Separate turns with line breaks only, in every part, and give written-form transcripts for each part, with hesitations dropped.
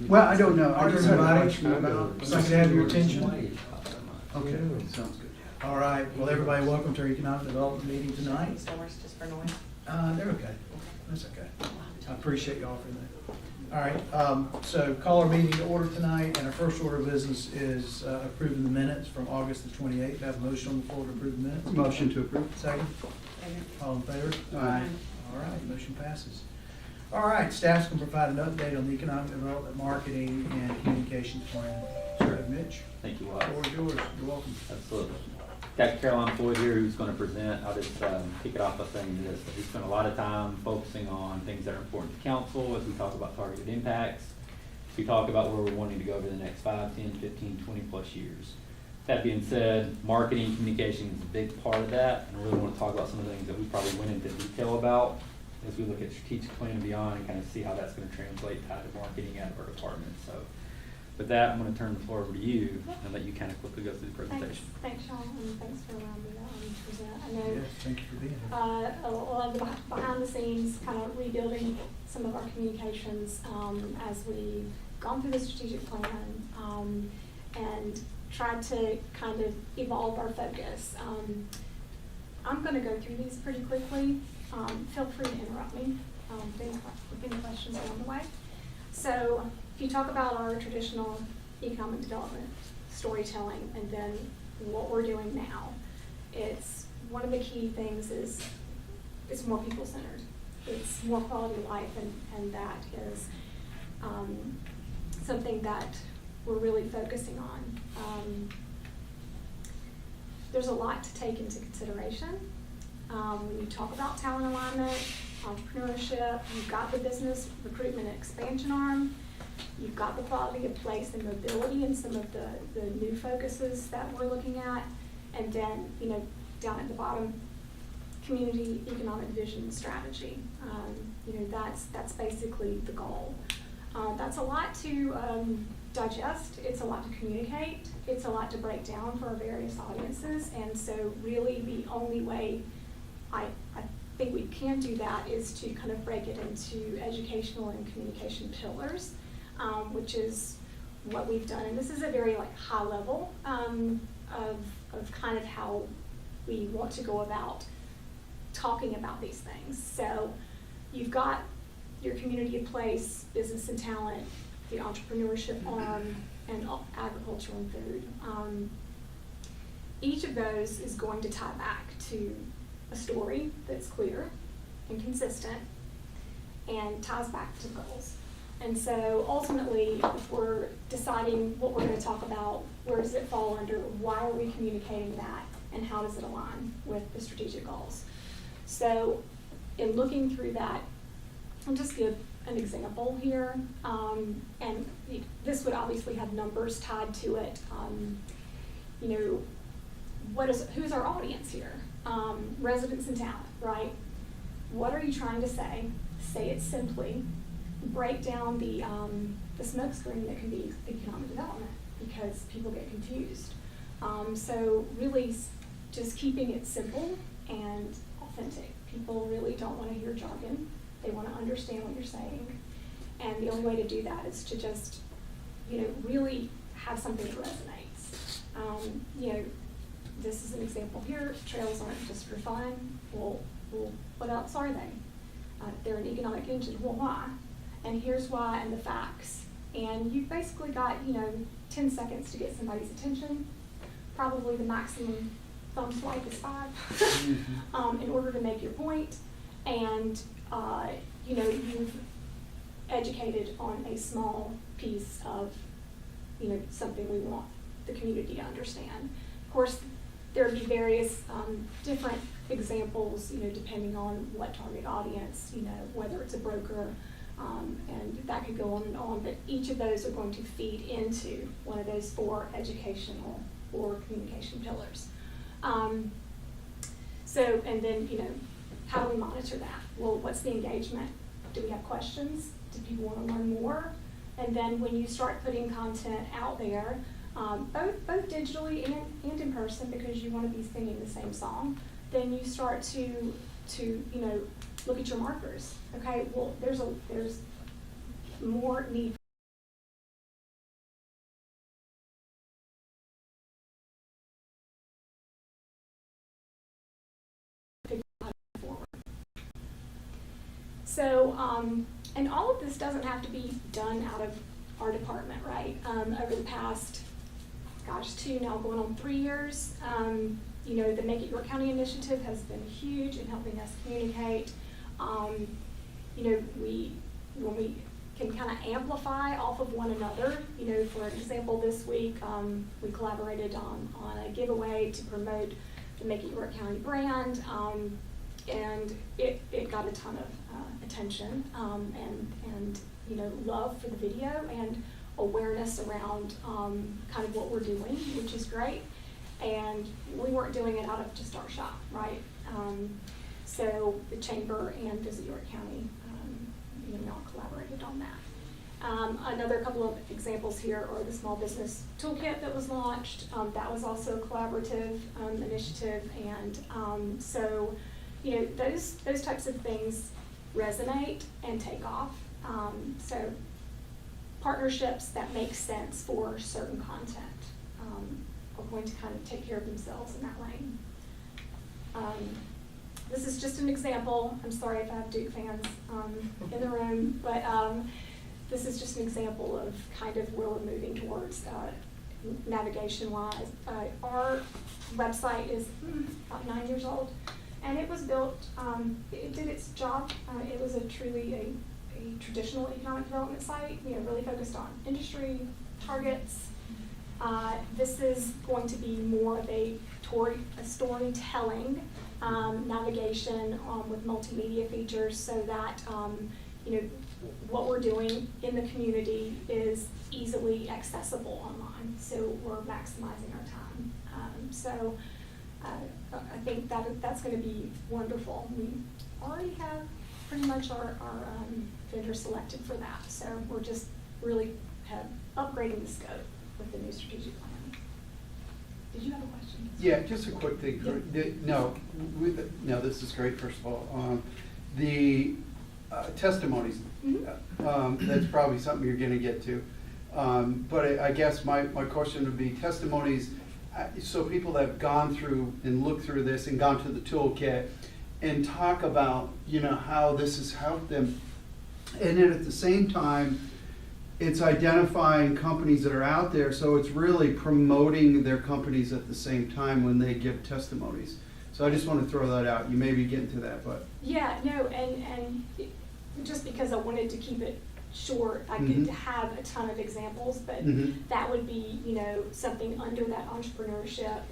Well, I don't know. I just had a
Everybody,
question about.
if I could have your attention.
Okay, sounds good.
All right, well, everybody, welcome to our economic development meeting tonight.
These doors just for noise.
They're okay. That's okay. I appreciate you offering that. All right, so call our meeting to order tonight, and our first order of business is approving the minutes from August the 28th. Have a motion on the floor to approve the minutes?
Motion to approve.
Second? All in favor?
Aye.
All right, motion passes. All right, staff can provide an update on the economic development, marketing, and communications plan. So, Mitch,
Thank you,
the
Wes.
floor is yours. You're welcome.
Absolutely. Got Caroline Floyd here who's going to present. I'll just kick it off by saying this. We spent a lot of time focusing on things that are important to council as we talk about targeted impacts. As we talk about where we're wanting to go over the next 5, 10, 15, 20 plus years. That being said, marketing communication is a big part of that. And I really want to talk about some of the things that we probably went into detail about as we look at strategic plan and beyond and kind of see how that's going to translate tied to marketing out of our department. So with that, I'm going to turn the floor over to you and let you kind of quickly go through the presentation.
Thanks, Sean, and thanks for allowing me to present. I know
Yes, thank you for being here.
a lot of the behind the scenes, kind of rebuilding some of our communications as we've gone through the strategic plan and tried to kind of evolve our focus. I'm going to go through these pretty quickly. Feel free to interrupt me with any questions along the way. So if you talk about our traditional economic development storytelling and then what we're doing now, it's one of the key things is it's more people-centered. It's more quality of life, and that is something that we're really focusing on. There's a lot to take into consideration. When you talk about talent alignment, entrepreneurship, you've got the business recruitment and expansion arm, you've got the quality of place and mobility and some of the new focuses that we're looking at, and then, you know, down at the bottom, community economic vision strategy. You know, that's basically the goal. That's a lot to digest, it's a lot to communicate, it's a lot to break down for our various audiences, and so really the only way I think we can do that is to kind of break it into educational and communication pillars, which is what we've done. And this is a very high level of kind of how we want to go about talking about these things. So you've got your community of place, business and talent, the entrepreneurship arm, and agriculture and food. Each of those is going to tie back to a story that's clear and consistent and ties back to goals. And so ultimately, if we're deciding what we're going to talk about, where does it fall under, why are we communicating that, and how does it align with the strategic goals? So in looking through that, I'll just give an example here, and this would obviously have numbers tied to it. You know, who's our audience here? Residents and talent, right? What are you trying to say? Say it simply. Break down the smokescreen that can be economic development, because people get confused. So really just keeping it simple and authentic. People really don't want to hear jargon. They want to understand what you're saying. And the only way to do that is to just, you know, really have something that resonates. You know, this is an example here. Trails aren't just for fun. Well, what else are they? They're an economic engine. Well, why? And here's why and the facts. And you've basically got, you know, 10 seconds to get somebody's attention. Probably the maximum thumb swipe is 5 in order to make your point. And, you know, you've educated on a small piece of, you know, something we want the community to understand. Of course, there would be various different examples, you know, depending on what target audience, you know, whether it's a broker, and that could go on and on, but each of those are going to feed into one of those 4 educational or communication pillars. So, and then, you know, how do we monitor that? Well, what's the engagement? Do we have questions? Do people want to learn more? And then when you start putting content out there, both digitally and in person, because you want to be singing the same song, then you start to you know, look at your markers. Okay, well, there's more need So, and all of this doesn't have to be done out of our department, right? Over the past, gosh, 2 now going on 3 years, you know, the Make It York County initiative has been huge in helping us communicate. You know, when we can kind of amplify off of one another, you know, for example, this week, we collaborated on a giveaway to promote the Make It York County brand, and it got a ton of attention, and, you know, love for the video and awareness around kind of what we're doing, which is great. And we weren't doing it out of just our shop, right? So the Chamber and Visit York County, you know, collaborated on that. Another couple of examples here are the Small Business Toolkit that was launched. That was also a collaborative initiative, and so, you know, those types of things resonate and take off. So partnerships that make sense for certain content are going to kind of take care of themselves in that lane. This is just an example. I'm sorry if I have Duke fans in the room, but this is just an example of kind of where we're moving towards navigation-wise. Our website is about 9 years old, and it was built, it did its job. It was truly a traditional economic development site, you know, really focused on industry targets. This is going to be more of a storytelling navigation with multimedia features, so that you know, what we're doing in the community is easily accessible online. So we're maximizing our time. So I think that's going to be wonderful. We already have pretty much our vendor selected for that. So we're just really upgrading the scope with the new strategic plan. Did you have a question?
Yeah, just a quick thing.
Yeah.
No, this is great, first of all. The testimonies, that's probably something you're gonna get to. But I guess my question would be testimonies, so people that have gone through and looked through this and gone to the toolkit and talk about, you know, how this has helped them. And then at the same time, it's identifying companies that are out there, so it's really promoting their companies at the same time when they give testimonies. So I just want to throw that out. You may be getting to that, but.
Yeah, no, and just because I wanted to keep it short, I could have a ton of examples, but that would be, you know, something under that entrepreneurship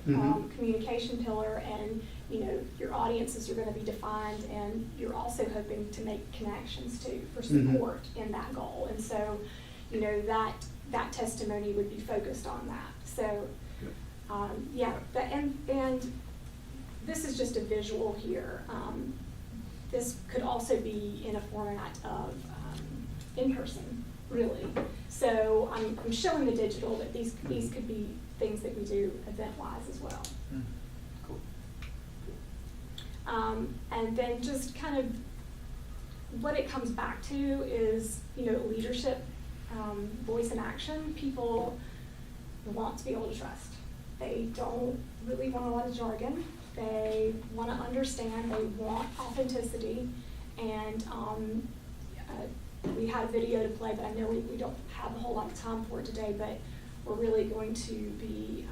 communication pillar, and, you know, your audiences are going to be defined, and you're also hoping to make connections too for support in that goal. And so, you know, that testimony would be focused on that. So, yeah, and this is just a visual here. This could also be in a format of in-person, really. So I'm showing the digital, but these could be things that we do event-wise as well.
Cool.
And then just kind of what it comes back to is, you know, leadership, voice and action. People want to be able to trust. They don't really want a lot of jargon. They want to understand. They want authenticity. And we had a video to play, but I know we don't have a whole lot of time for it today, but we're really going to be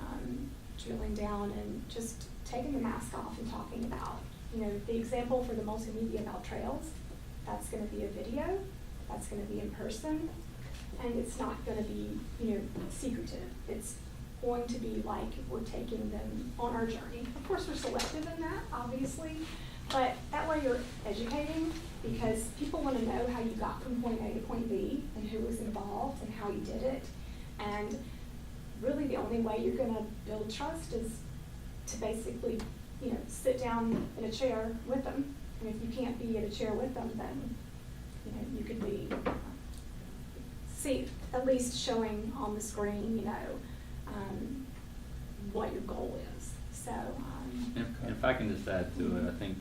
drilling down and just taking the mask off and talking about, you know, the example for the multimedia about trails. That's going to be a video. That's going to be in person. And it's not going to be, you know, secretive. It's going to be like we're taking them on our journey. Of course, we're selective in that, obviously, but that way you're educating, because people want to know how you got from point A to point B and who was involved and how you did it. And really the only way you're going to build trust is to basically, you know, sit down in a chair with them. And if you can't be in a chair with them, then, you know, you could be, see, at least showing on the screen, you know, what your goal is. So,
And if I can just add to it, I think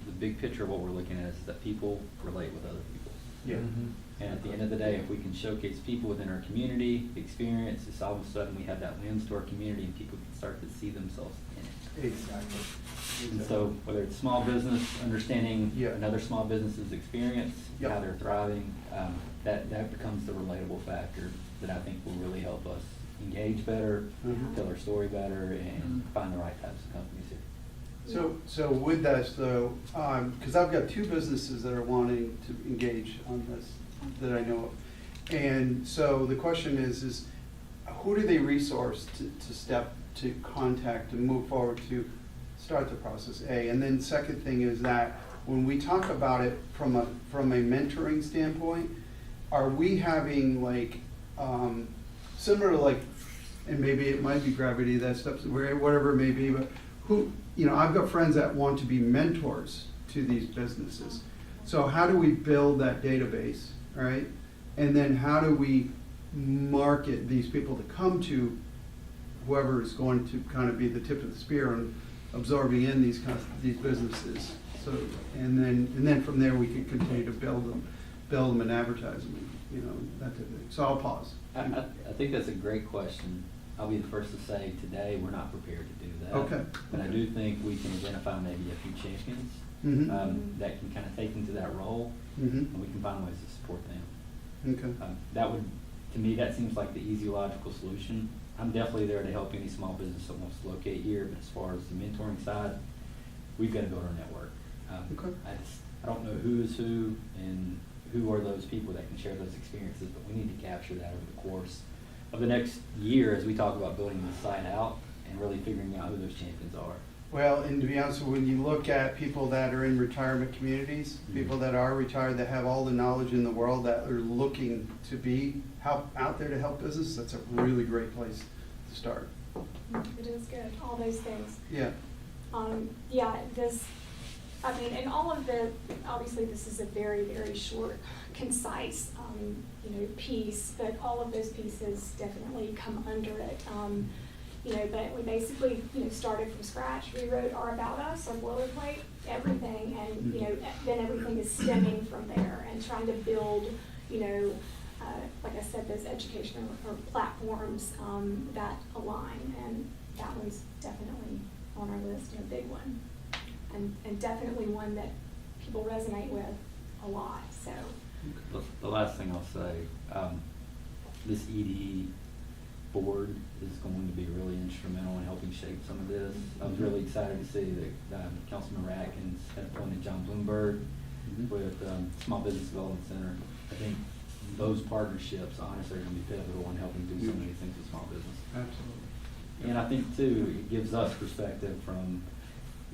the big picture of what we're looking at is that people relate with other people.
Yeah.
And at the end of the day, if we can showcase people within our community experience, it's all of a sudden we have that lens to our community, and people can start to see themselves in it.
Exactly.
And so whether it's small business, understanding
Yeah.
another small business's experience,
Yep.
how they're thriving, that becomes the relatable factor that I think will really help us engage better,
Mhm.
tell our story better, and
Mhm.
find the right types of companies here.
So with that, though, because I've got two businesses that are wanting to engage on this, that I know of. And so the question is who do they resource to contact, to move forward to start the process, A? And then second thing is that when we talk about it from a mentoring standpoint, are we having like, similar to like, and maybe it might be Gravity, that stuff, whatever it may be, but who, I've got friends that want to be mentors to these businesses. So how do we build that database, right? And then how do we market these people to come to whoever is going to kind of be the tip of the spear and absorbing in these businesses? So, and then from there, we can continue to build them and advertise them, that type of thing. So I'll pause.
I think that's a great question. I'll be the first to say today, we're not prepared to do that.
Okay.
But I do think we can identify maybe a few champions
Mhm.
that can kind of take into that role,
Mhm.
and we can find ways to support them.
Okay.
That would, to me, that seems like the easy, logical solution. I'm definitely there to help any small business that wants to locate here, but as far as the mentoring side, we've got to build our network.
Okay.
I don't know who is who and who are those people that can share those experiences, but we need to capture that over the course of the next year as we talk about building this site out and really figuring out who those champions are.
Well, and to be honest, when you look at people that are in retirement communities,
Mhm.
people that are retired, that have all the knowledge in the world, that are looking to be out there to help business, that's a really great place to start.
It is good, all those things.
Yeah.
Yeah, and all of obviously this is a very, very short, concise, piece, but all of those pieces definitely come under it. But we basically, started from scratch, rewrote our About Us, our boilerplate, everything, and, then everything is stemming from there and trying to build, like I said, those educational or platforms that align, and that one's definitely on our list, a big one. And definitely one that people resonate with a lot, so.
The last thing I'll say, this ED board is going to be really instrumental in helping shape some of this. I was really excited to see that Councilman Ratkins had appointed John Bloomberg with Small Business Development Center. I think those partnerships honestly are going to be pivotal in helping do so many things with small business.
Absolutely.
And I think too, it gives us perspective from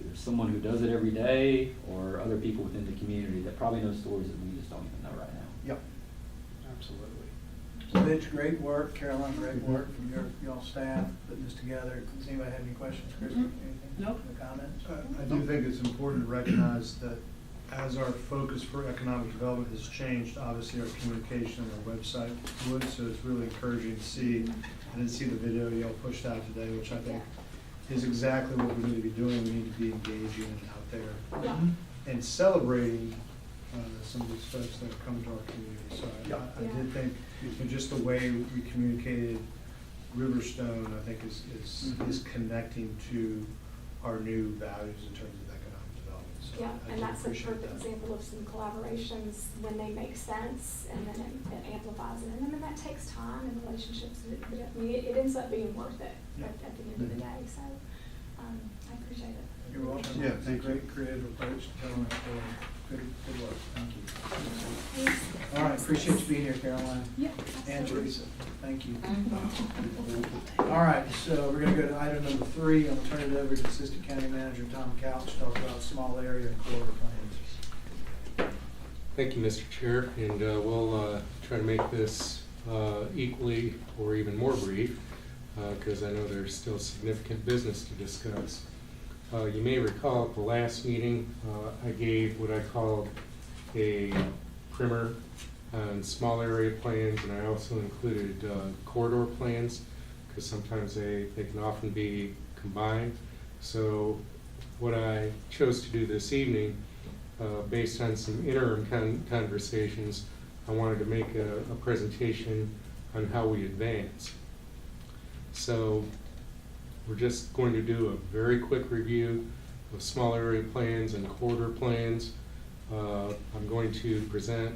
either someone who does it every day or other people within the community that probably know stories that we just don't even know right now.
Yep. Absolutely.
So Mitch, great work. Caroline, great work from y'all staff putting this together. Does anybody have any questions, Chris? Anything?
No.
Comments?
I do think it's important to recognize that as our focus for economic development has changed, obviously our communication and our website would, so it's really encouraging to see. I didn't see the video y'all pushed out today, which I think is exactly what we need to be doing. We need to be engaging and out there
Yeah.
and celebrating some of these folks that have come to our community. So
Yeah.
I did think, just the way we communicated Riverstone, I think is connecting to our new values in terms of economic development. So
Yeah,
I
and
do
that's a
appreciate
perfect
that.
example of some collaborations when they make sense, and then it amplifies it. And then that takes time and relationships, but it ends up being worth it
Yeah.
at the end of the day, so, I appreciate it.
You're welcome.
Yeah, thank you.
Great creative approach to telling that story. Good work. Thank you.
Thanks.
All right, appreciate you being here, Caroline.
Yep.
And
absolutely.
Teresa, thank you. All right, so we're gonna go to item number 3. I'm gonna turn it over to Assistant County Manager Tom Couch to talk about small area and corridor plans.
Thank you, Mr. Chair, and we'll try to make this equally or even more brief, because I know there's still significant business to discuss. You may recall at the last meeting, I gave what I called a primer on small area plans, and I also included corridor plans, because sometimes they can often be combined. So what I chose to do this evening, based on some interim conversations, I wanted to make a presentation on how we advance. So we're just going to do a very quick review of small area plans and corridor plans. I'm going to present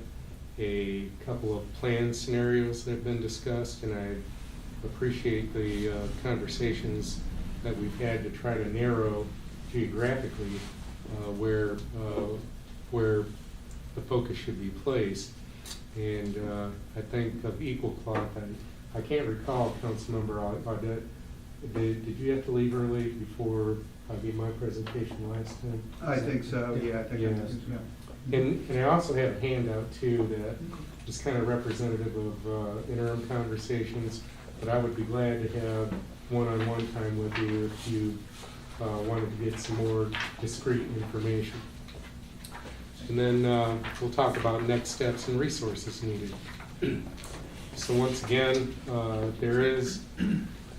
a couple of plan scenarios that have been discussed, and I appreciate the conversations that we've had to try to narrow geographically where the focus should be placed. And I think of equal cloth, I can't recall, Councilmember Audette, did you have to leave early before I gave my presentation last time?
I think so, yeah, I think
Yeah.
it is, yeah.
And I also have a handout too that is kind of representative of interim conversations, but I would be glad to have one-on-one time with you if you wanted to get some more discrete information. And then we'll talk about next steps and resources needed. So once again, there is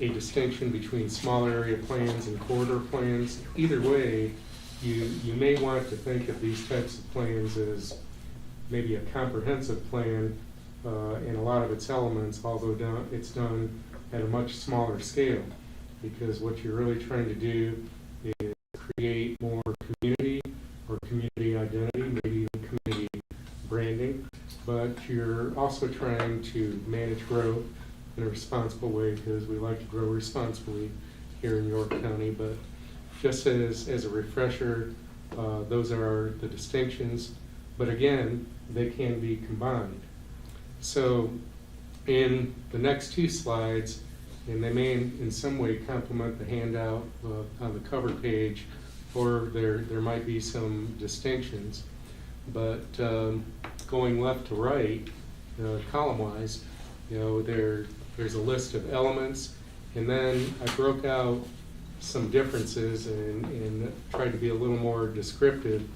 a distinction between small area plans and corridor plans. Either way, you may want to think of these types of plans as maybe a comprehensive plan in a lot of its elements, although it's done at a much smaller scale, because what you're really trying to do is create more community or community identity, maybe even community branding, but you're also trying to manage growth in a responsible way, because we like to grow responsibly here in York County. But just as a refresher, those are the distinctions, but again, they can be combined. So in the next two slides, and they may in some way complement the handout on the cover page, or there might be some distinctions, but going left to right, column-wise, there's a list of elements, and then I broke out some differences and tried to be a little more descriptive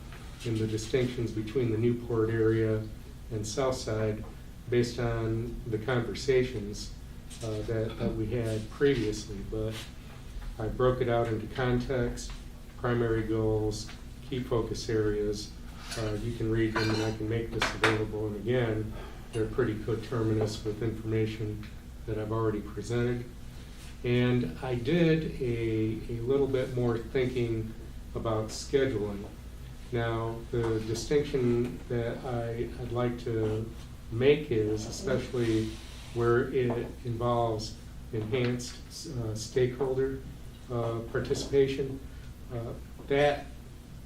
in the distinctions between the Newport area and Southside based on the conversations that we had previously. But I broke it out into context, primary goals, key focus areas. You can read them and I can make this available. And again, they're pretty coterminous with information that I've already presented. And I did a little bit more thinking about scheduling. Now, the distinction that I'd like to make is, especially where it involves enhanced stakeholder participation, that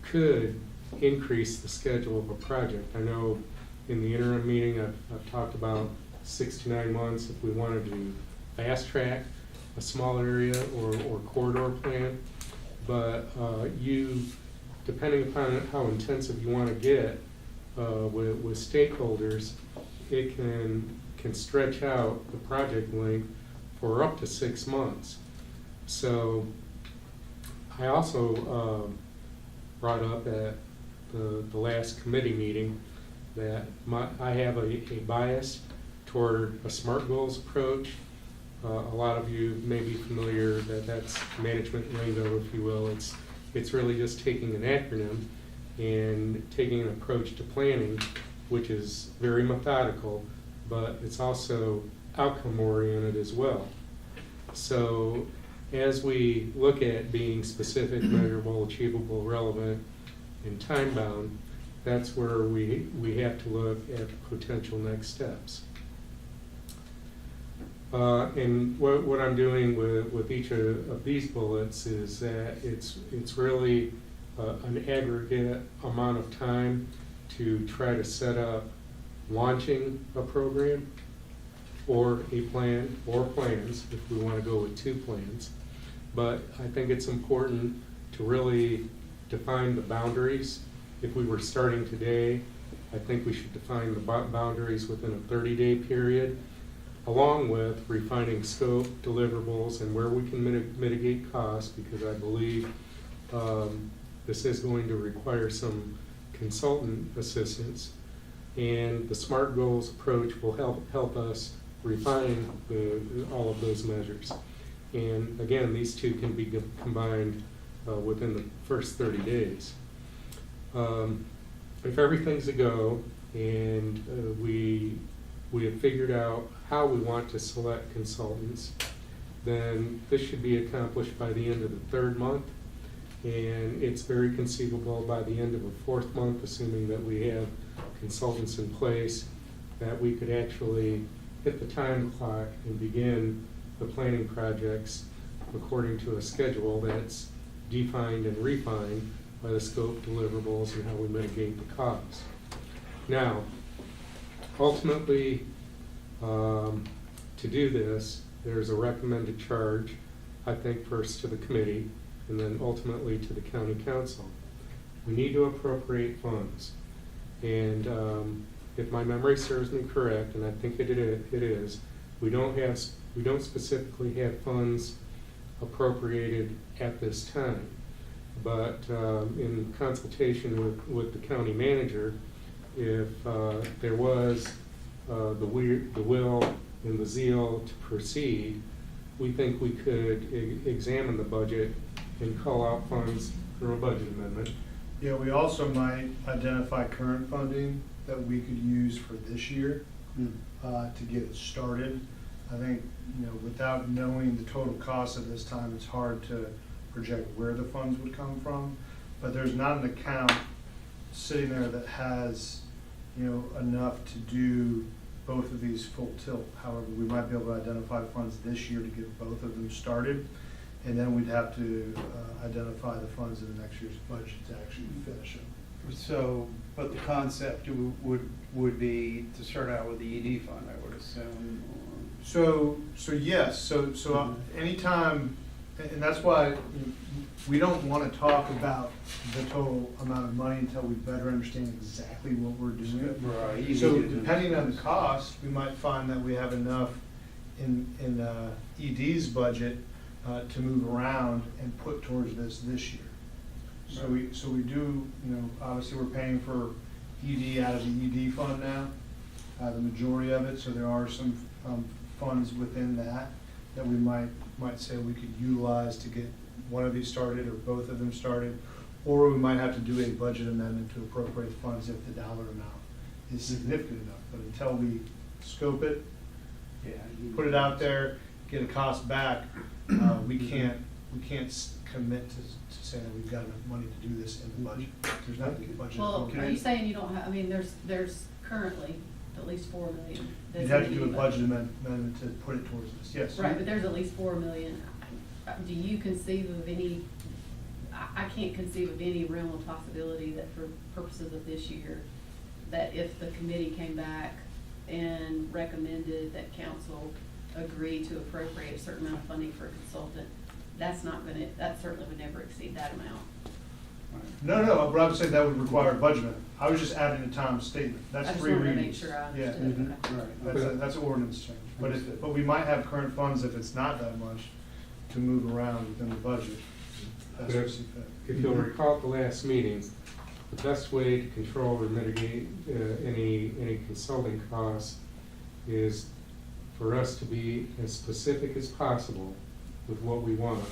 could increase the schedule of a project. I know in the interim meeting I've talked about 6 to 9 months if we wanted to fast track a small area or corridor plan, but depending upon how intensive you want to get with stakeholders, it can stretch out the project length for up to 6 months. So I also brought up at the last committee meeting that I have a bias toward a SMART goals approach. A lot of you may be familiar that that's management lingo, if you will. It's really just taking an acronym and taking an approach to planning, which is very methodical, but it's also outcome oriented as well. So as we look at being specific, measurable, achievable, relevant, and time bound, that's where we have to look at potential next steps. And what I'm doing with each of these bullets is that it's really an aggregate amount of time to try to set up launching a program or a plan or plans, if we want to go with 2 plans. But I think it's important to really define the boundaries. If we were starting today, I think we should define the boundaries within a 30-day period, along with refining scope, deliverables, and where we can mitigate costs, because I believe this is going to require some consultant assistance. And the SMART goals approach will help us refine all of those measures. And again, these two can be combined within the first 30 days. If everything's a go and we have figured out how we want to select consultants, then this should be accomplished by the end of the third month. And it's very conceivable by the end of the fourth month, assuming that we have consultants in place, that we could actually hit the time clock and begin the planning projects according to a schedule that's defined and refined by the scope, deliverables, and how we mitigate the costs. Now, ultimately, to do this, there's a recommended charge, I think first to the committee, and then ultimately to the county council. We need to appropriate funds. And if my memory serves me correct, and I think it is, we don't specifically have funds appropriated at this time. But in consultation with the county manager, if there was the will and the zeal to proceed, we think we could examine the budget and call out funds through a budget amendment.
Yeah, we also might identify current funding that we could use for this year to get it started. I think, without knowing the total cost at this time, it's hard to project where the funds would come from. But there's not an account sitting there that has, enough to do both of these full tilt. However, we might be able to identify funds this year to get both of them started. And then we'd have to identify the funds in the next year's budget to actually finish it.
So, but the concept would be to start out with the ED fund, I would assume.
So yes, so anytime, and that's why we don't want to talk about the total amount of money until we better understand exactly what we're doing.
Right.
So depending on the cost, we might find that we have enough in ED's budget to move around and put towards this year. So we do, obviously we're paying for ED out of the ED fund now, the majority of it. So there are some funds within that we might say we could utilize to get one of these started or both of them started, or we might have to do a budget amendment to appropriate funds if the dollar amount is significant enough. But until we scope it, put it out there, get a cost back, we can't commit to saying that we've got enough money to do this in the budget. There's nothing in the budget.
Well, are you saying you don't have, I mean, there's currently at least 4 million.
You'd have to do a budget amendment to put it towards this, yes.
Right, but there's at least 4 million. Do you conceive of any, I can't conceive of any realm of possibility that for purposes of this year, that if the committee came back and recommended that council agree to appropriate a certain amount of funding for a consultant, that certainly would never exceed that amount.
No, but I would say that would require a budget amendment. I was just adding to Tom's statement. That's
I just
3
wanted to
readings.
make sure I
Yeah.
understood. Okay.
Right.
That's an ordinance change.
Understood.
But we might have current funds if it's not that much to move around within the budget. That's what you see fit.
If you'll recall at the last meeting, the best way to control or mitigate any consulting costs is for us to be as specific as possible with what we want.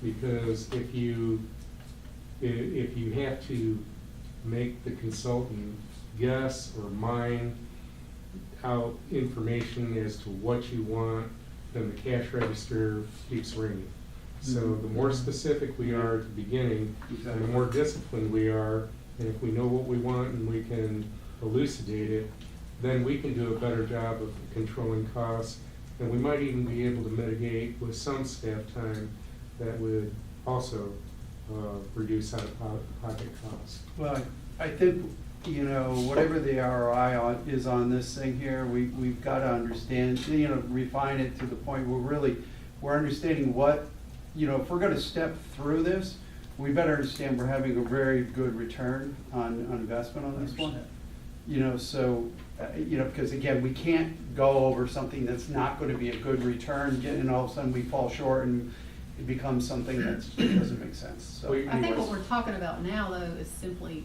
Because if you have to make the consultant guess or mine out information as to what you want, then the cash register keeps ringing. So the more specific we are at the beginning, and the more disciplined we are, and if we know what we want and we can elucidate it, then we can do a better job of controlling costs. And we might even be able to mitigate with some staff time that would also reduce out-of-pocket costs.
Well, I think, whatever the ROI is on this thing here, we've got to understand, refine it to the point where we're understanding what, if we're going to step through this, we better understand we're having a very good return on investment on this one. Because again, we can't go over something that's not going to be a good return, and all of a sudden we fall short and it becomes something that doesn't make sense. So
I think
anyways.
what we're talking about now, though, is simply,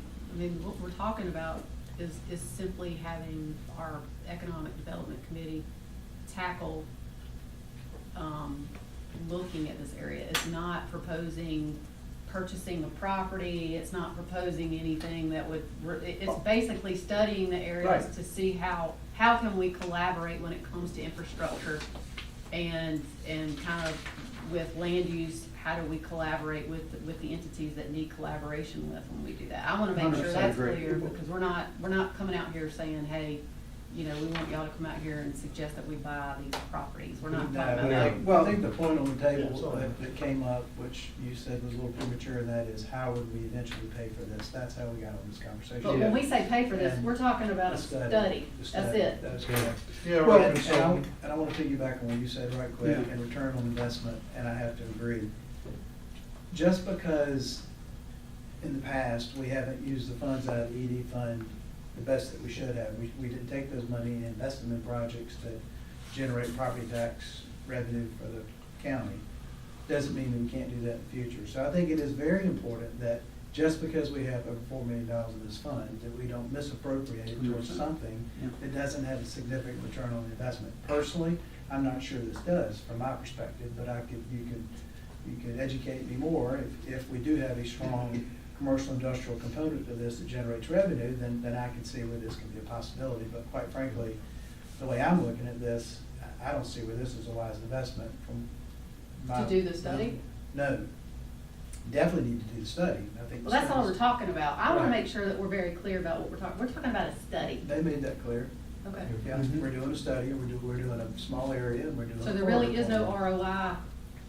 what we're talking about is simply having our Economic Development Committee tackle, looking at this area. It's not proposing purchasing a property, it's not proposing anything that would, it's basically studying the areas
Right.
to see how can we collaborate when it comes to infrastructure and kind of with land use, how do we collaborate with the entities that need collaboration with when we do that? I wanna make sure
100%
that's
agree.
clear, because we're not coming out here saying, hey, you know, we want y'all to come out here and suggest that we buy these properties. We're not
No,
talking about
but
that.
I think the point on the
Yeah,
table
sorry.
that came up, which you said was a little premature, and that is how would we eventually pay for this? That's how we got on this conversation.
But when we say pay for this,
And
we're talking about a
the
study.
The
That's
study.
it.
That is correct.
Yeah,
Well,
we're
and
consulting.
I want to piggyback on what you said right quick,
Yeah.
and return on investment, and I have to agree. Just because in the past, we haven't used the funds out of the ED fund the best that we should have, we didn't take those money and invest them in projects that generate property tax revenue for the county, doesn't mean that we can't do that in the future. So I think it is very important that just because we have over $4 million in this fund, that we don't misappropriate it towards
100%.
something
Yeah.
that doesn't have a significant return on investment. Personally, I'm not sure this does from my perspective, but you could educate me more. If we do have a strong commercial industrial component to this that generates revenue, then I can see where this can be a possibility. But quite frankly, the way I'm looking at this, I don't see where this is a wise investment from my.
To do the study?
No, definitely need to do the study. I think. the
Well, that's all
study's-
we're talking about. I wanna
Right.
make sure that we're very clear about what we're talking. We're talking about a study.
They made that clear.
Okay.
Yeah,
Mhm.
we're doing a study, and we're doing a small area, and we're doing.
So
a
there really is no
corridor.
ROI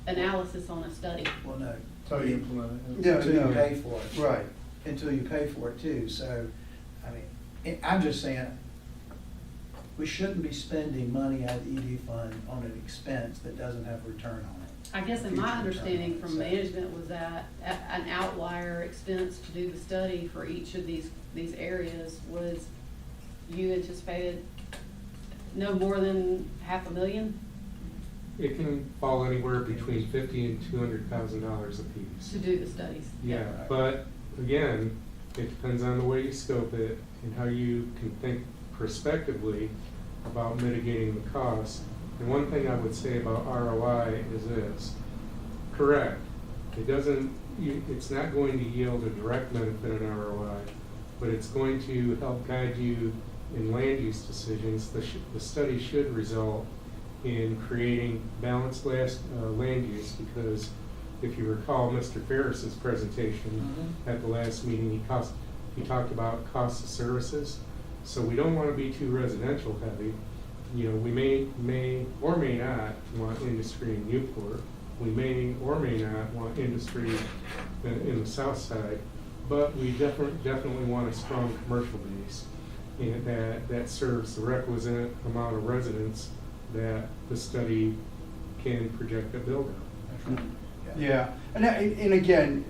analysis on a study.
Well, no.
How you implement it.
Yeah,
Until
no.
you pay for it.
Right.
Until you pay for it too. So, I mean, I'm just saying, we shouldn't be spending money out of the ED fund on an expense that doesn't have a return on it.
I guess in
Future
my
return
understanding
on it.
from
So-
management was that an outlier expense to do the study for each of these areas was, you anticipated no more than $500,000
It can fall anywhere between $50,000 and $200,000 apiece.
to do the studies.
Yeah, but again, it depends on the way you scope it and how you can think prospectively about mitigating the cost. And one thing I would say about ROI is this: correct, it doesn't, it's not going to yield a direct benefit in ROI, but it's going to help guide you in land use decisions. The study should result in creating balanced land use, because if you recall Mr. Ferris's presentation at the last meeting, he talked about cost of services. So we don't want to be too residential heavy. You know, we may or may not want industry in Newport. We may or may not want industry in the south side, but we definitely want a strong commercial base and that serves the requisite amount of residents that the study can project a build out.
That's right.
Yeah, and again,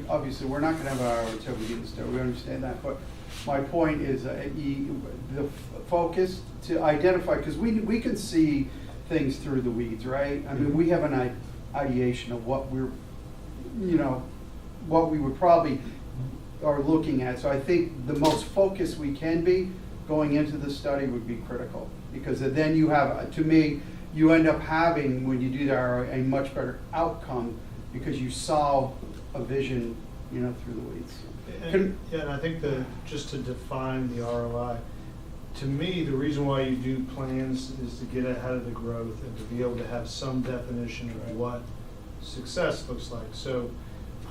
obviously, we're not gonna have our hour until we get this done, we understand that, but my point is, the focus to identify, because we can see things through the weeds, right? I mean, we have an ideation of what what we would probably are looking at, so I think the most focused we can be going into the study would be critical, because then you have, to me, you end up having, when you do that, a much better outcome, because you solve a vision, through the weeds.
Yeah, and I think just to define the ROI, to me, the reason why you do plans is to get ahead of the growth and to be able to have some definition of what success looks like. So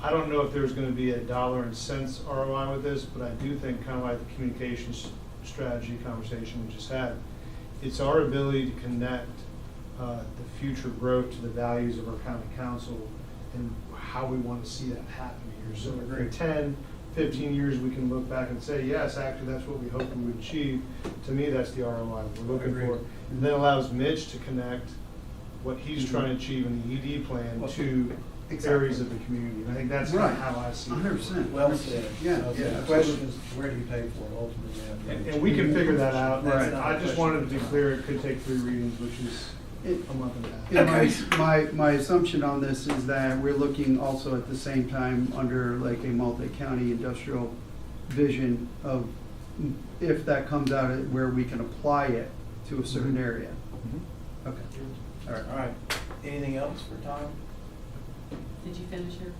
I don't know if there's gonna be a dollar and cents ROI with this, but I do think, kind of like the communications strategy conversation we just had, it's our ability to connect the future growth to the values of our county council and how we want to see that happen here. So in 10, 15 years, we can look back and say, yes, actually, that's what we hoped we would achieve. To me, that's the ROI we're looking
Agreed.
for. And then allows Mitch to connect what he's trying to achieve in the ED plan to
Exactly.
areas of the community. And I think that's kind
Right.
of how I see it.
100%.
Well said.
Yeah,
Well said.
yeah.
The question is, where do you pay for it ultimately?
And we can figure that out.
Right.
I just wanted to be clear, it could take 3 readings, which is a month and a half.
My assumption on this is that we're looking also at the same time under like a multi-county industrial vision of if that comes out where we can apply it to a certain area. Okay. All right.
All right. Anything else for Tom?
Did you finish your,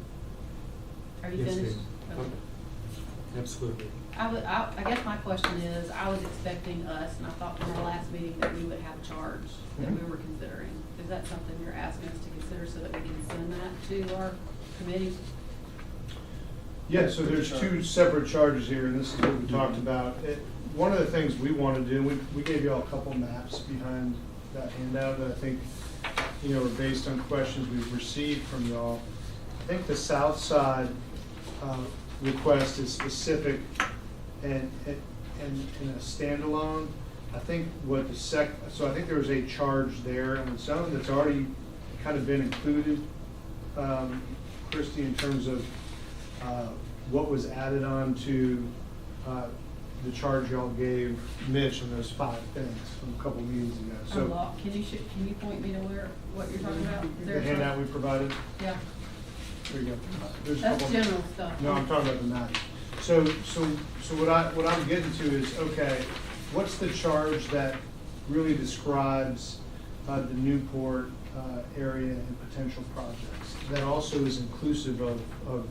are you
Yes,
finished?
ma'am.
Okay.
Absolutely.
I guess my question is, I was expecting us, and I thought from our last meeting that we would have a charge that we were considering. Is that something you're asking us to consider so that we can send that to our committee?
Yeah, so there's two separate charges here, and this is what we talked about. One of the things we want to do, we gave you all a couple maps behind that handout that I think, you know, are based on questions we've received from y'all. I think the south side request is specific and in a standalone. I think what so I think there was a charge there on its own that's already kind of been included, Christie, in terms of what was added on to the charge y'all gave Mitch on those 5 things from a couple meetings ago. So
Can you point me to what you're talking about? Is there
the
a charge?
handout we provided,
Yeah,
there you go. There's a
that's
couple-
general stuff.
No, I'm talking about the map. So what I'm getting to is, okay, what's the charge that really describes the Newport area and potential projects? That also is inclusive of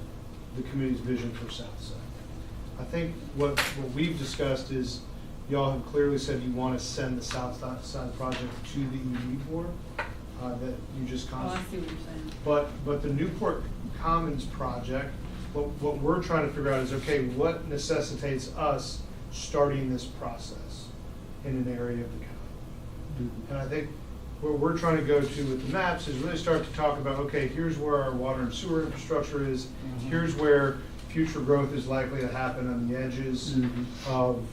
the committee's vision for Southside. I think what we've discussed is, y'all have clearly said you want to send the Southside project to the ED board, that you just
Oh, I see what you're saying.
But the Newport Commons project, what we're trying to figure out is, okay, what necessitates us starting this process in an area of the county? And I think what we're trying to go to with the maps is really start to talk about, okay, here's where our water and sewer infrastructure is, here's where future growth is likely to happen on the edges of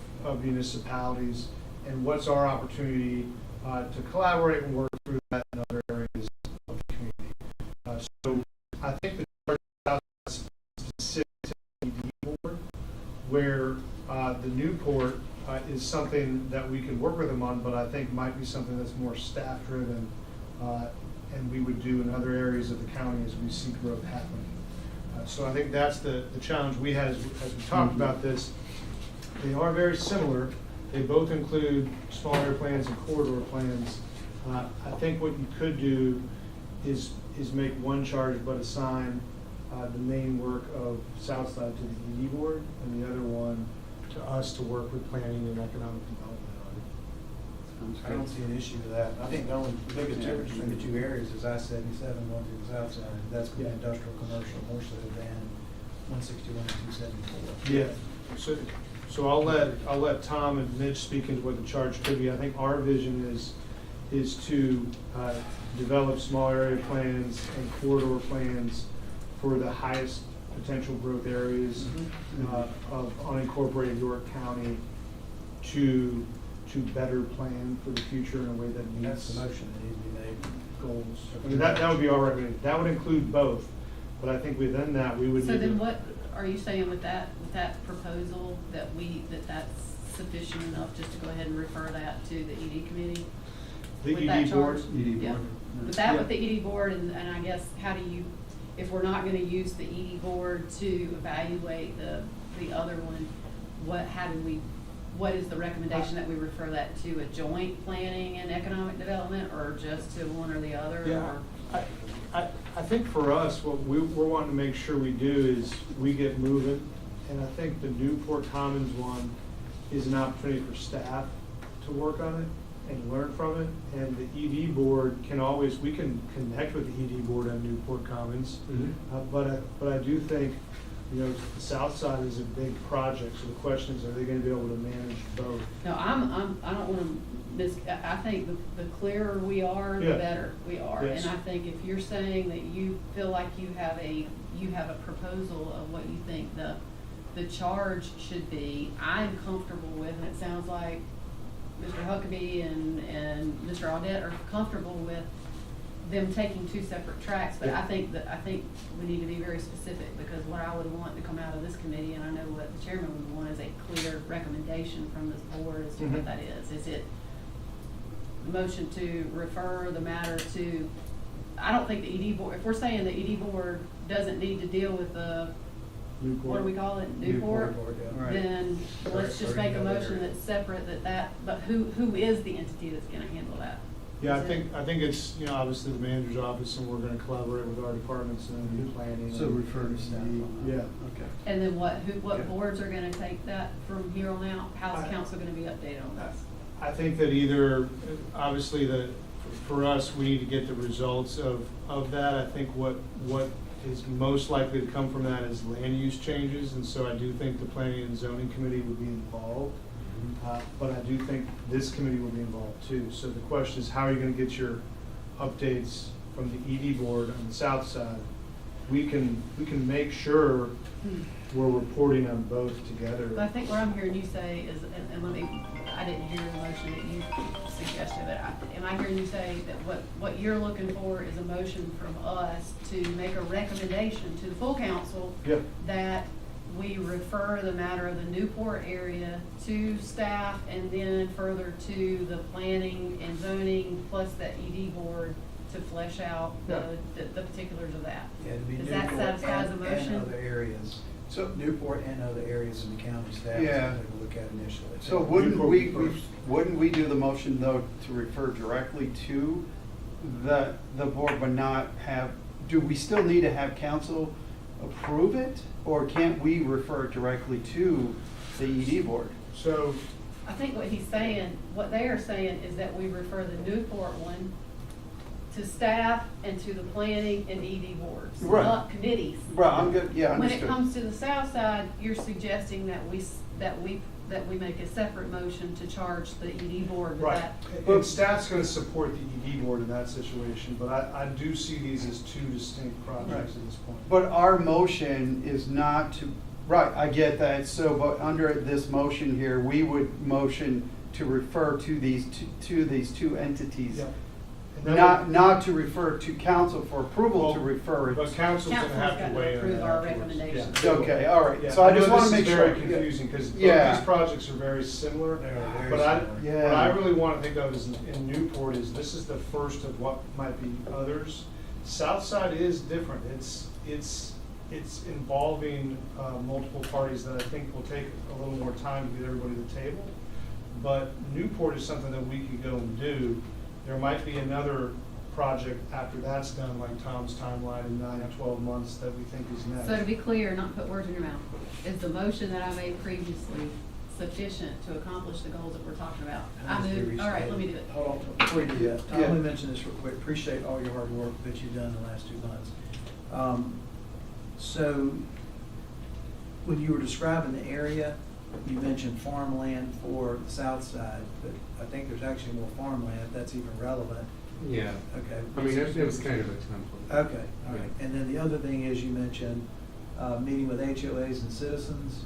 municipalities, and what's our opportunity to collaborate and work through that in other areas of the community. So I think the charge is specific to the ED board, where the Newport is something that we can work with them on, but I think might be something that's more staff-driven, and we would do in other areas of the county as we see growth happening. So I think that's the challenge we had as we talked about this. They are very similar. They both include small area plans and corridor plans. I think what you could do is make one charge but assign the main work of Southside to the ED board, and the other one to us to work with planning and economic development on it.
I don't see an issue with that. I think the only biggest difference between the two areas is I-77 going through the south side. That's going to be industrial, commercial, more so than 161 and 274.
Yeah, so I'll let Tom and Mitch speak into what the charge could be. I think our vision is to develop small area plans and corridor plans for the highest potential growth areas of unincorporated York County to better plan for the future in a way that meets.
That's the motion that needs to be made.
Goals. I mean, that would be our recommendation. That would include both, but I think within that, we would need
So
to.
then what, are you saying with that proposal that that's sufficient enough just to go ahead and refer that to the ED committee?
The
With that
ED board?
charge?
ED
Yeah.
board.
With that,
Yeah.
with the ED board, and I guess, how do you, if we're not gonna use the ED board to evaluate the other one, what is the recommendation that we refer that to, a joint planning and economic development, or just to one or the other?
Yeah,
or-
I think for us, what we're wanting to make sure we do is we get moving, and I think the Newport Commons one is an opportunity for staff to work on it and learn from it, and the ED board we can connect with the ED board on Newport Commons, but I do think, you know, the south side is a big project, so the question is, are they gonna be able to manage both?
No, I don't wanna I think the clearer we are, the
Yeah.
better we are.
Yes.
And I think if you're saying that you feel like you have a proposal of what you think the charge should be, I'm comfortable with, and it sounds like Mr. Huckabee and Mr. Audette are comfortable with them taking two separate tracks, but
Yeah.
I think we need to be very specific, because what I would want to come out of this committee, and I know what the chairman would want, is a clear recommendation from this board as to what that is. Is it the motion to refer the matter to, I don't think the ED board, if we're saying the ED board doesn't need to deal with the,
Newport.
what do we call it, Newport?
Yeah.
Then let's just make a motion that's separate, but who is the entity that's gonna handle that?
Yeah, I
Is it-
think it's, obviously the manager's office, and we're gonna collaborate with our departments and planning.
So refer to staff on that.
Yeah.
Okay.
And then what
Yeah.
boards are gonna take that from here on out? How's
I-
council gonna be updated on this?
I think that either, obviously, for us, we need to get the results of that. I think what is most likely to come from that is land use changes, and so I do think the planning and zoning committee would be involved. But I do think this committee will be involved too. So the question is, how are you gonna get your updates from the ED board on the south side? We can make sure we're reporting on both together.
But I think what I'm hearing you say is, and let me, I didn't hear the motion that you suggested, but am I hearing you say that what you're looking for is a motion from us to make a recommendation to the full council
Yeah.
that we refer the matter of the Newport area to staff and then further to the planning and zoning plus the ED board to flesh out the particulars of that?
Yeah, to be
Does that
Newport
satisfy the
and
motion?
other areas. So Newport and other areas in the county staff.
Yeah.
Something to look at initially.
So wouldn't
Newport
we,
first.
wouldn't we do the motion though to refer directly to the board but not have, do we still need to have council approve it? Or can't we refer it directly to the ED board?
So,
I think what he's saying, what they are saying is that we refer the Newport one to staff and to the planning and ED boards,
Right.
not committees.
Right, I'm good, yeah,
When
understood.
it comes to the south side, you're suggesting that we make a separate motion to charge the ED board with
right,
that.
and staff's gonna support the ED board in that situation, but I do see these as two distinct projects at this point.
But our motion is not to, right, I get that, so, but under this motion here, we would motion to refer to these two entities.
Yeah. And that
Not to refer to council for approval to
Well,
refer
But
it.
council's gonna
Council's
have
got
to
to
weigh in.
approve
on
our
that afterwards.
recommendations.
Yeah.
Okay, all right,
Yeah,
so I
know
just wanna
this
make
is
sure.
very confusing, because both
Yeah.
these projects are very similar.
They are very
But I,
similar.
what I
Yeah.
really want to think of is in Newport is this is the first of what might be others. Southside is different. It's involving multiple parties that I think will take a little more time to get everybody to the table. But Newport is something that we could go and do. There might be another project after that's done, like Tom's timeline in 9 to 12 months that we think is next.
So to be clear, not put words in your mouth, is the motion that I made previously sufficient to accomplish the goals that we're talking about? I
Has to be
move, all right, let me do
restated.
it.
Hold on, before you do that, Tom,
Yeah.
let me mention this real quick. Appreciate all your hard work that you've done the last 2 months. So, when you were describing the area, you mentioned farmland for the south side, but I think there's actually more farmland, if that's even relevant.
Yeah,
Okay.
I mean, it was kind of a template.
Okay, all right. And then the other thing is you mentioned meeting with HOAs and citizens,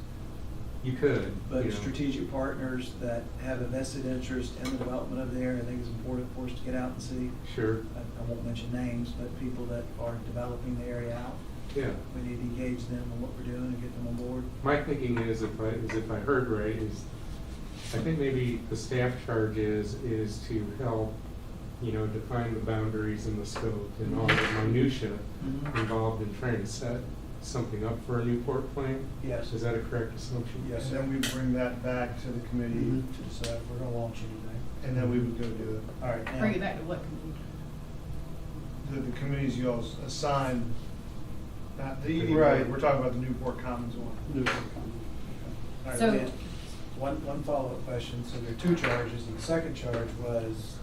You could,
but
you know.
strategic partners that have a vested interest in the development of the area, I think is important for us to get out and see.
Sure,
I won't mention names, but people that are developing the area out.
yeah.
We need to engage them in what we're doing and get them on board.
My thinking is, if I heard right, is I think maybe the staff charge is to help, define the boundaries and the scope and all the minutia
Mhm.
involved in trying to set something up for a Newport plan.
Yes.
Is that a correct assumption?
Yes.
And then we bring that back to the committee,
Mhm.
To decide if we're gonna launch anything.
and then we would go do it.
All right. now-
Bring it back to what committee?
The committees you all assign, not the ED
Right.
board, we're talking about the Newport Commons one.
All right,
So-
Dan, one follow-up question. So there are 2 charges, and the second charge was,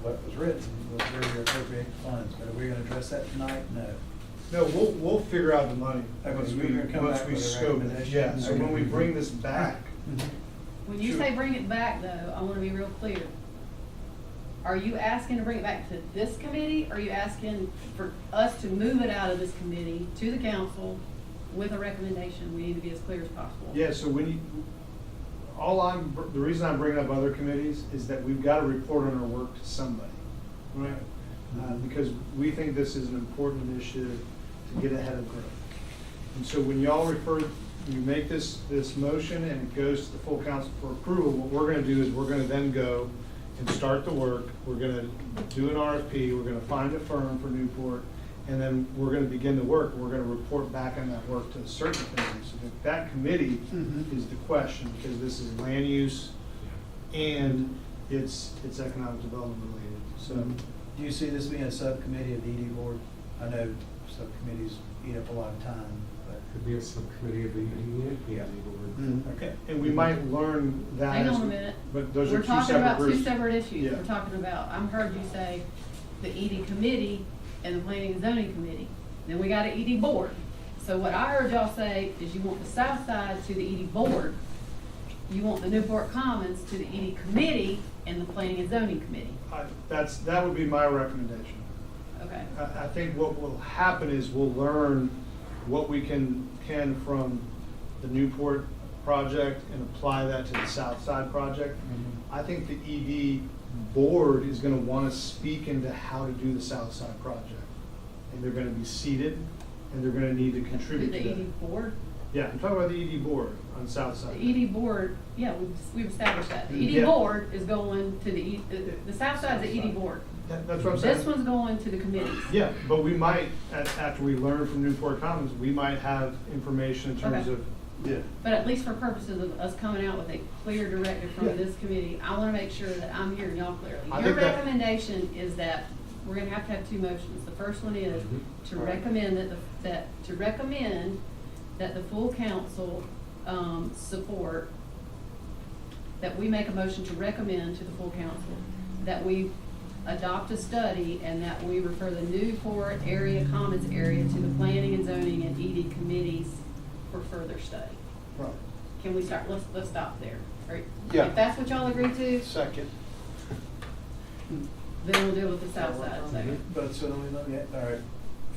what was written was where we appropriate funds. But are we gonna address that tonight? No.
No, we'll figure out the money
Okay,
once
so
we,
we're gonna come
once
back
we
with a
scope it.
recommendation?
Yeah, so when
Okay.
we bring this back,
When you say bring it back though, I wanna be real clear. Are you asking to bring it back to this committee? Or are you asking for us to move it out of this committee to the council with a recommendation? We need to be as clear as possible.
yeah, so when you, the reason I'm bringing up other committees is that we've got to report on our work to somebody. Right. Because we think this is an important initiative to get ahead of growth. And so when y'all you make this motion and it goes to the full council for approval, what we're gonna do is we're gonna then go and start the work. We're gonna do an RFP, we're gonna find a firm for Newport, and then we're gonna begin the work. We're gonna report back on that work to the certain committee. So that committee
Mhm.
is the question, because this is land use and it's economic development related, so.
Do you see this being a subcommittee of the ED board? I know subcommittees eat up a lot of time, but.
Could be a subcommittee of the EDA board.
Mm.
Okay.
And we might learn that.
Hang
as
on a
we-
minute.
But those are
We're
two
talking
separate
about two
groups.
separate issues.
Yeah.
We're talking about, I've heard you say the ED committee and the planning and zoning committee. Then we got an ED board. So what I heard y'all say is you want the south side to the ED board. You want the Newport Commons to the ED committee and the planning and zoning committee.
That would be my recommendation.
Okay.
I think what will happen is we'll learn what we can from the Newport project and apply that to the South Side project. I think the ED board is gonna wanna speak into how to do the South Side project. And they're gonna be seated, and they're gonna need to contribute
The
to that.
ED board?
Yeah, I'm talking about the ED board on South
The
Side.
ED board, yeah, we've established that. The
Yeah.
ED board is going to the, the south side's the ED board.
That's what I'm saying.
This one's going to the committees.
Yeah, but we might, after we learn from Newport Commons, we might have information in terms
Okay.
of,
Yeah.
But at least for purposes of us coming out with a clear directive
Yeah.
from this committee, I wanna make sure that I'm hearing y'all clearly.
I
Your
think that-
recommendation is that we're gonna have to have two motions. The first one is to recommend that the full council, support, that we make a motion to recommend to the full council that we adopt a study and that we refer the Newport area commons area to the planning and zoning and ED committees for further study.
Right.
Can we start, let's stop there. Or
Yeah.
if that's what y'all agree to,
Second.
then we'll deal with the south side second.
But so let me, all right,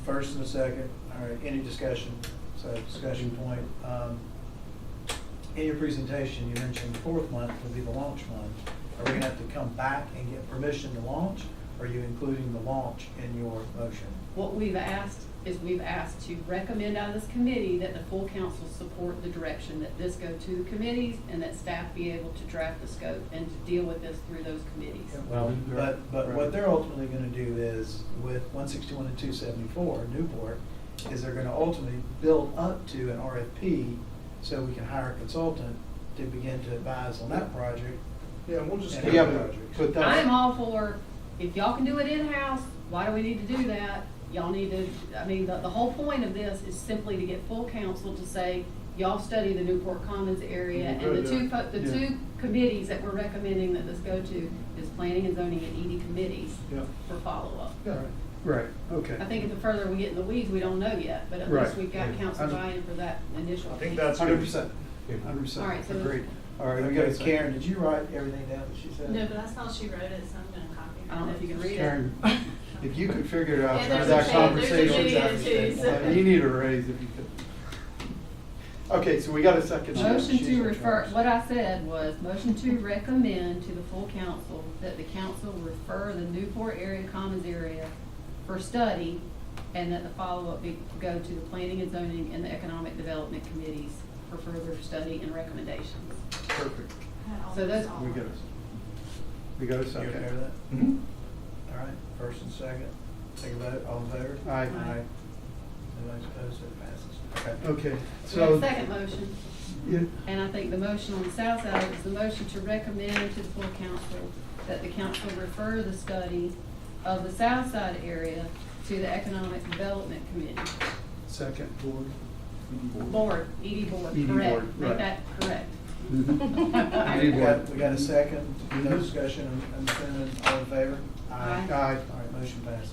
first and a second, all right, any discussion? So discussion point. In your presentation, you mentioned the fourth month will be the launch month. Are we gonna have to come back and get permission to launch? Or are you including the launch in your motion?
What we've asked is we've asked to recommend out of this committee that the full council support the direction that this go to the committees and that staff be able to draft the scope and to deal with this through those committees.
Well,
Mhm.
but
Right.
what they're ultimately gonna do is, with 161 and 274, Newport, is they're gonna ultimately build up to an RFP so we can hire a consultant to begin to advise on that project.
yeah, we'll just.
And
get
Yeah,
other
the-
projects.
but
I am
that's,
all for, if y'all can do it in-house, why do we need to do that? Y'all need to, I mean, the whole point of this is simply to get full council to say, y'all study the Newport Commons area, and
Good,
the
yeah.
two committees that we're recommending that this go to is planning and zoning and ED committees
Yeah.
for follow-up.
Yeah.
right, okay.
I think the further we get in the weeds, we don't know yet, but at
Right.
least we've got
Yeah.
council buy-in for that initial.
I think
piece.
that's good.
100%,
Yeah.
100%.
All right, so-
Agreed. All right, we got a
Okay,
second.
Karen, did you write everything down that she said?
No, but I saw she wrote it, so I'm gonna copy her.
I don't know if you can read it.
Karen, if you could figure it out
Yeah,
through
there's
that
a
conversation.
video too, so-
You need a raise if you could. Okay, so we got a second.
Motion
She's
to
in
refer,
charge.
what I said was, motion to recommend to the full council that the council refer the Newport area commons area for study, and that the follow-up go to the planning and zoning and the economic development committees for further study and recommendations.
Perfect.
So those-
We got a
You okay
second.
with that?
Mhm.
All right, first and second, take a vote, all in favor?
Aye.
Nobody's opposed, so it passes. Okay.
Okay,
We have
so.
a second motion,
Yeah,
and I think the motion on the south side is the motion to recommend to the full council that the council refer the study of the south side area to the economic development committee.
second board.
Board, ED board,
ED
correct,
board,
make
right.
that correct.
ED board.
We got a second, no discussion, I'm assuming, all in favor?
Aye.
Aye.
All right, motion passes.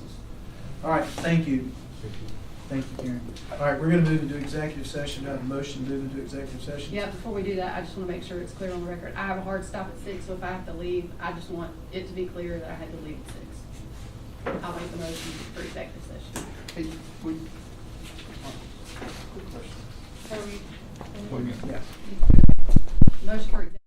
All right, thank you.
Thank you.
Thank you, Karen. All right, we're gonna move into executive session, do I have a motion to move into executive session?
Yeah, before we do that, I just wanna make sure it's clear on the record. I have a hard stop at 6, so if I have to leave, I just want it to be clear that I had to leave at 6. I'll make the motion for executive session.
Hey, quick question. Yeah.
Motion for executive.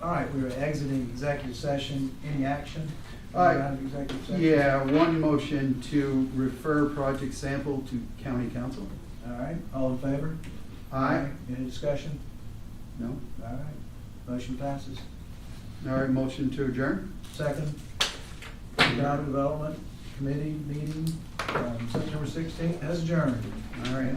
All right, we are exiting executive session. Any action?
Aye.
Out of executive session?
Yeah, one motion to refer project sample to county council.
All right, all in favor?
Aye.
Any discussion?
No?
All right, motion passes.
All right, motion to adjourn?
Second, Economic Development Committee meeting, September 16th, has adjourned.
All right,